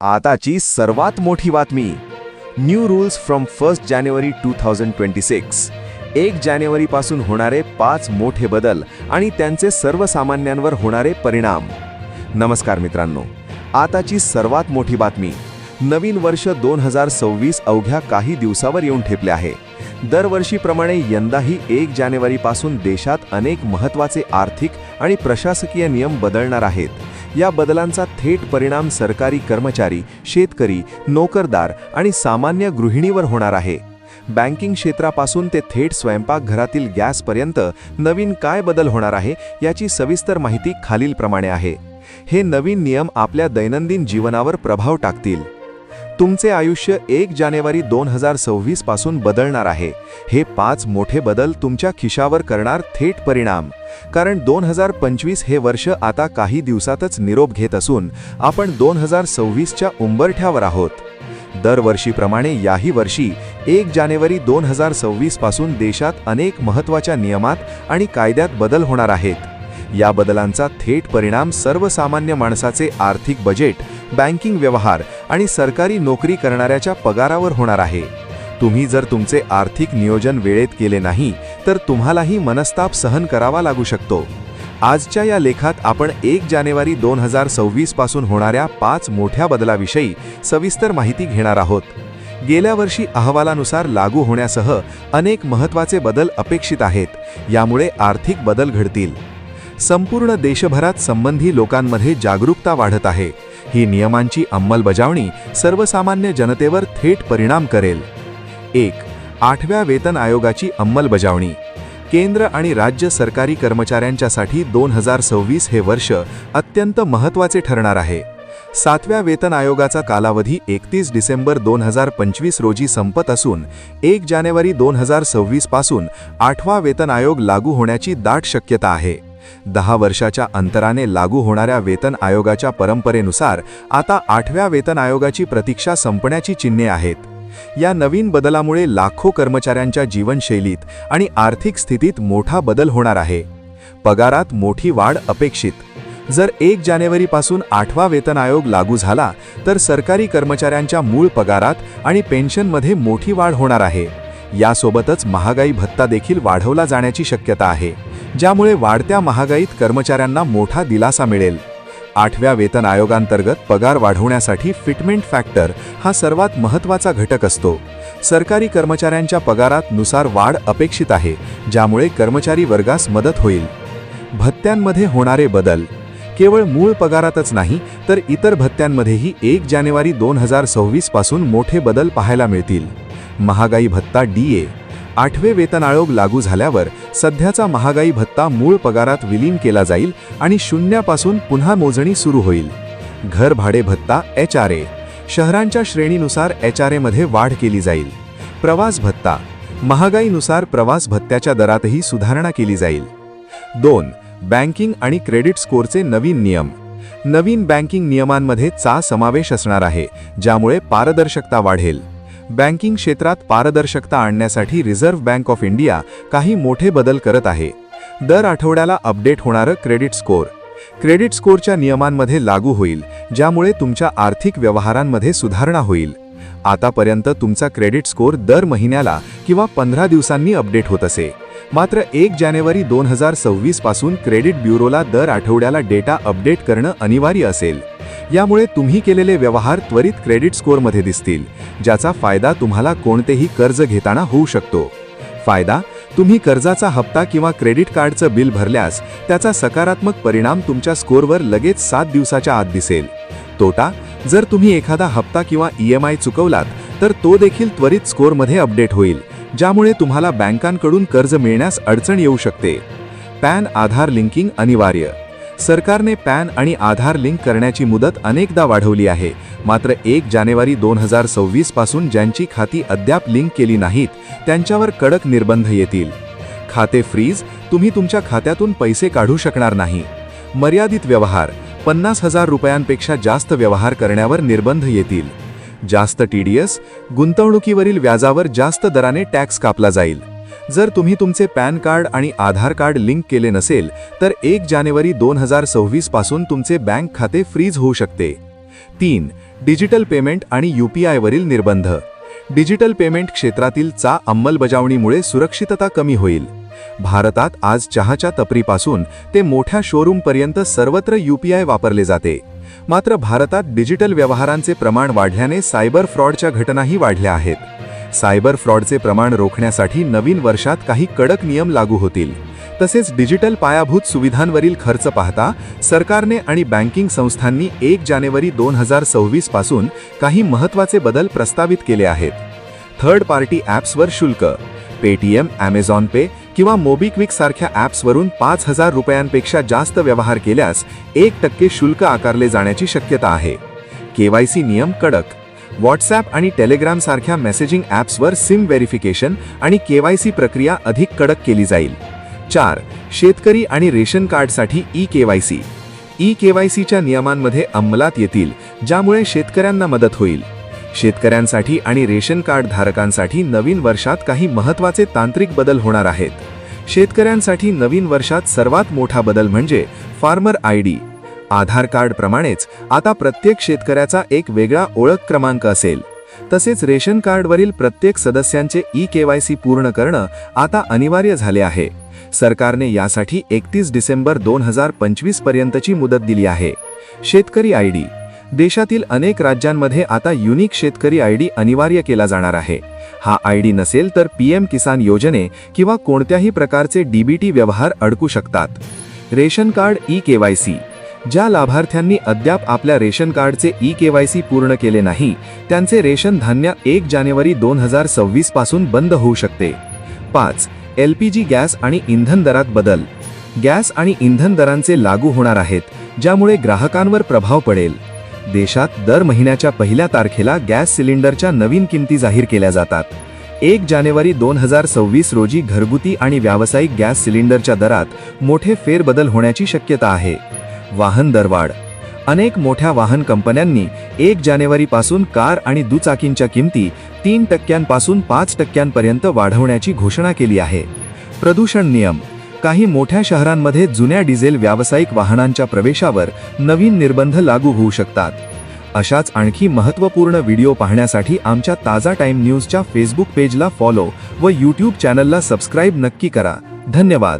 आताची सर्वात मोठी बातमी. न्यू रूल्स फ्रॉम 1 जानेवारी 2026. 1 जानेवारीपासून होणारे 5 मोठे बदल आणि त्यांचे सर्वसामान्यांवर होणारे परिणाम. नमस्कार मित्रांनो, आताची सर्वात मोठी बातमी. नवीन वर्ष 2026 अवघ्या काही दिवसावर येऊन ठेपले आहे. दरवर्षीप्रमाणे यंदाही 1 जानेवारीपासून देशात अनेक महत्त्वाचे आर्थिक आणि प्रशासकीय नियम बदलणार आहेत. या बदलांचा थेट परिणाम सरकारी कर्मचारी, शेतकरी, नोकरदार आणि सामान्य गृहिणीवर होणार आहे. बँकिंग क्षेत्रापासून ते थेट स्वयंपाकघरातील गॅसपर्यंत नवीन काय बदल होणार आहे याची सविस्तर माहिती खालीलप्रमाणे आहे. हे नवीन नियम आपल्या दैनंदिन जीवनावर प्रभाव टाकतील. तुमचे आयुष्य 1 जानेवारी 2026 पासून बदलणार आहे. हे 5 मोठे बदल तुमच्या खिशावर करणार थेट परिणाम. कारण 2025 हे वर्ष आता काही दिवसातच निरोप घेत असून आपण 2026च्या उंबरठ्यावर आहोत. दरवर्षीप्रमाणे याही वर्षी 1 जानेवारी 2026 पासून देशात अनेक महत्त्वाच्या नियमात आणि कायद्यात बदल होणार आहेत. या बदलांचा थेट परिणाम सर्वसामान्य माणसाचे आर्थिक बजेट, बँकिंग व्यवहार आणि सरकारी नोकरी करणाऱ्याच्या पगारावर होणार आहे. तुम्ही जर तुमचे आर्थिक नियोजन वेळेत केले नाही तर तुम्हालाही मनस्ताप सहन करावा लागू शकतो. आजच्या या लेखात आपण 1 जानेवारी 2026 पासून होणाऱ्या 5 मोठ्या बदलाविषयी सविस्तर माहिती घेणार आहोत. गेल्या वर्षी अहवालानुसार लागू होण्यासह अनेक महत्त्वाचे बदल अपेक्षित आहेत. यामुळे आर्थिक बदल घडतील. संपूर्ण देशभरात संबंधी लोकांमध्ये जागरूकता वाढत आहे. ही नियमांची अंमलबजावणी सर्वसामान्य जनतेवर थेट परिणाम करेल. 1. 8व्या वेतन आयोगाची अंमलबजावणी. केंद्र आणि राज्य सरकारी कर्मचाऱ्यांच्यासाठी 2026 हे वर्ष अत्यंत महत्त्वाचे ठरणार आहे. 7व्या वेतन आयोगाचा कालावधी 31 डिसेंबर 2025 रोजी संपत असून 1 जानेवारी 2026 पासून 8वा वेतन आयोग लागू होण्याची दाट शक्यता आहे. 10 वर्षाच्या अंतराने लागू होणाऱ्या वेतन आयोगाच्या परंपरेनुसार आता 8व्या वेतन आयोगाची प्रतीक्षा संपण्याची चिन्हे आहेत. या नवीन बदलामुळे लाखो कर्मचाऱ्यांच्या जीवनशैलीत आणि आर्थिक स्थितीत मोठा बदल होणार आहे. पगारात मोठी वाढ अपेक्षित. जर 1 जानेवारीपासून 8वा वेतन आयोग लागू झाला तर सरकारी कर्मचाऱ्यांच्या मूळ पगारात आणि पेन्शनमध्ये मोठी वाढ होणार आहे. यासोबतच महागाई भत्ता देखील वाढवला जाण्याची शक्यता आहे, ज्यामुळे वाढत्या महागाईत कर्मचाऱ्यांना मोठा दिलासा मिळेल. 8व्या वेतन आयोगांतर्गत पगार वाढवण्यासाठी फिटमेंट फॅक्टर हा सर्वात महत्त्वाचा घटक असतो. सरकारी कर्मचाऱ्यांच्या पगारात नुसार वाढ अपेक्षित आहे, ज्यामुळे कर्मचारी वर्गास मदत होईल. भत्त्यांमध्ये होणारे बदल. केवळ मूळ पगारातच नाही तर इतर भत्त्यांमध्येही 1 जानेवारी 2026 पासून मोठे बदल पाहायला मिळतील. महागाई भत्ता DA. 8वे वेतन आयोग लागू झाल्यावर सध्याचा महागाई भत्ता मूळ पगारात विलीन केला जाईल आणि शून्यापासून पुन्हा मोजणी सुरू होईल. घर भाडे भत्ता HRA. शहरांच्या श्रेणीनुसार HRA मध्ये वाढ केली जाईल. प्रवास भत्ता. महागाईनुसार प्रवास भत्त्याच्या दरातही सुधारणा केली जाईल. 2. बँकिंग आणि क्रेडिट स्कोअरचे नवीन नियम. नवीन बँकिंग नियमांमध्ये चा समावेश असणार आहे, ज्यामुळे पारदर्शकता वाढेल. बँकिंग क्षेत्रात पारदर्शकता आणण्यासाठी रिझर्व्ह बँक ऑफ इंडिया काही मोठे बदल करत आहे. दर आठवड्याला अपडेट होणारं क्रेडिट स्कोअर. क्रेडिट स्कोअरच्या नियमांमध्ये लागू होईल, ज्यामुळे तुमच्या आर्थिक व्यवहारांमध्ये सुधारणा होईल. आतापर्यंत तुमचा क्रेडिट स्कोअर दर महिन्याला किंवा 15 दिवसांनी अपडेट होत असे. मात्र 1 जानेवारी 2026 पासून क्रेडिट ब्युरोला दर आठवड्याला डेटा अपडेट करणं अनिवार्य असेल. यामुळे तुम्ही केलेले व्यवहार त्वरित क्रेडिट स्कोअरमध्ये दिसतील, ज्याचा फायदा तुम्हाला कोणतेही कर्ज घेताना होऊ शकतो. फायदा. तुम्ही कर्जाचा हप्ता किंवा क्रेडिट कार्डचं बिल भरल्यास त्याचा सकारात्मक परिणाम तुमच्या स्कोअरवर लगेच 7 दिवसाच्या आत दिसेल. तोटा. जर तुम्ही एखादा हप्ता किंवा EMI चुकवलात तर तो देखील त्वरित स्कोअरमध्ये अपडेट होईल, ज्यामुळे तुम्हाला बँकांकडून कर्ज मिळण्यास अडचण येऊ शकते. पॅन आधार लिंकिंग अनिवार्य. सरकारने पॅन आणि आधार लिंक करण्याची मुदत अनेकदा वाढवली आहे. मात्र 1 जानेवारी 2026 पासून ज्यांची खाती अद्याप लिंक केली नाहीत त्यांच्यावर कडक निर्बंध येतील. खाते फ्रीज. तुम्ही तुमच्या खात्यातून पैसे काढू शकणार नाही. मर्यादित व्यवहार. 50,000 रुपयांपेक्षा जास्त व्यवहार करण्यावर निर्बंध येतील. जास्त TDS. गुंतवणुकीवरील व्याजावर जास्त दराने टॅक्स कापला जाईल. जर तुम्ही तुमचे पॅन कार्ड आणि आधार कार्ड लिंक केले नसेल तर 1 जानेवारी 2026 पासून तुमचे बँक खाते फ्रीज होऊ शकते. 3. डिजिटल पेमेंट आणि UPI वरील निर्बंध. डिजिटल पेमेंट क्षेत्रातील अंमलबजावणीमुळे सुरक्षितता कमी होईल. भारतात आज चहाच्या टपरीपासून ते मोठ्या शोरूमपर्यंत सर्वत्र UPI वापरले जाते. मात्र भारतात डिजिटल व्यवहारांचे प्रमाण वाढल्याने सायबर फ्रॉडच्या घटनाही वाढल्या आहेत. सायबर फ्रॉडचे प्रमाण रोखण्यासाठी नवीन वर्षात काही कडक नियम लागू होतील. तसेच डिजिटल पायाभूत सुविधांवरील खर्च पाहता सरकारने आणि बँकिंग संस्थांनी 1 जानेवारी 2026 पासून काही महत्त्वाचे बदल प्रस्तावित केले आहेत. थर्ड पार्टी ॲप्सवर शुल्क. पेटीएम, Amazon पे किंवा मोबिक्विक सारख्या ॲप्सवरून 5,000 रुपयांपेक्षा जास्त व्यवहार केल्यास 1% शुल्क आकारले जाण्याची शक्यता आहे. KYC नियम कडक. व्हॉट्सॲप आणि टेलिग्राम सारख्या मेसेजिंग ॲप्सवर सिम व्हेरिफिकेशन आणि KYC प्रक्रिया अधिक कडक केली जाईल. 4. शेतकरी आणि रेशन कार्डसाठी eKYC. eKYCच्या नियमांमध्ये अंमलात येतील, ज्यामुळे शेतकऱ्यांना मदत होईल. शेतकऱ्यांसाठी आणि रेशन कार्ड धारकांसाठी नवीन वर्षात काही महत्त्वाचे तांत्रिक बदल होणार आहेत. शेतकऱ्यांसाठी नवीन वर्षात सर्वात मोठा बदल म्हणजे फार्मर ID. आधार कार्ड प्रमाणेच आता प्रत्येक शेतकऱ्याचा एक वेगळा ओळख क्रमांक असेल. तसेच रेशन कार्डवरील प्रत्येक सदस्यांचे eKYC पूर्ण करणं आता अनिवार्य झाले आहे. सरकारने यासाठी 31 डिसेंबर 2025 पर्यंतची मुदत दिली आहे. शेतकरी ID. देशातील अनेक राज्यांमध्ये आता युनिक शेतकरी ID अनिवार्य केला जाणार आहे. हा ID नसेल तर PM किसान योजने किंवा कोणत्याही प्रकारचे DBT व्यवहार अडकू शकतात. Ration card eKYC. ज्या लाभार्थ्यांनी अद्याप आपल्या रेशन कार्डचे eKYC पूर्ण केले नाही, त्यांचे रेशन धान्य 1 जानेवारी 2026 पासून बंद होऊ शकते. 5. LPG गॅस आणि इंधन दरात बदल. गॅस आणि इंधन दरांचे लागू होणार आहेत, ज्यामुळे ग्राहकांवर प्रभाव पडेल. देशात दर महिन्याच्या 1 तारखेला गॅस सिलेंडरच्या नवीन किमती जाहीर केल्या जातात. 1 जानेवारी 2026 रोजी घरगुती आणि व्यावसायिक गॅस सिलेंडरच्या दरात मोठे फेरबदल होण्याची शक्यता आहे. वाहन दरवाढ. अनेक मोठ्या वाहन कंपन्यांनी 1 जानेवारीपासून कार आणि दुचाकींच्या किमती 3% पासून 5% पर्यंत वाढवण्याची घोषणा केली आहे. प्रदूषण नियम. काही मोठ्या शहरांमध्ये जुन्या डिझेल व्यावसायिक वाहनांच्या प्रवेशावर नवीन निर्बंध लागू होऊ शकतात. अशाच आणखी महत्त्वपूर्ण व्हिडिओ पाहण्यासाठी आमच्या ताजा टाइम न्यूजच्या फेसबुक पेजला फॉलो व YouTube चॅनलला सबस्क्राईब नक्की करा. धन्यवाद.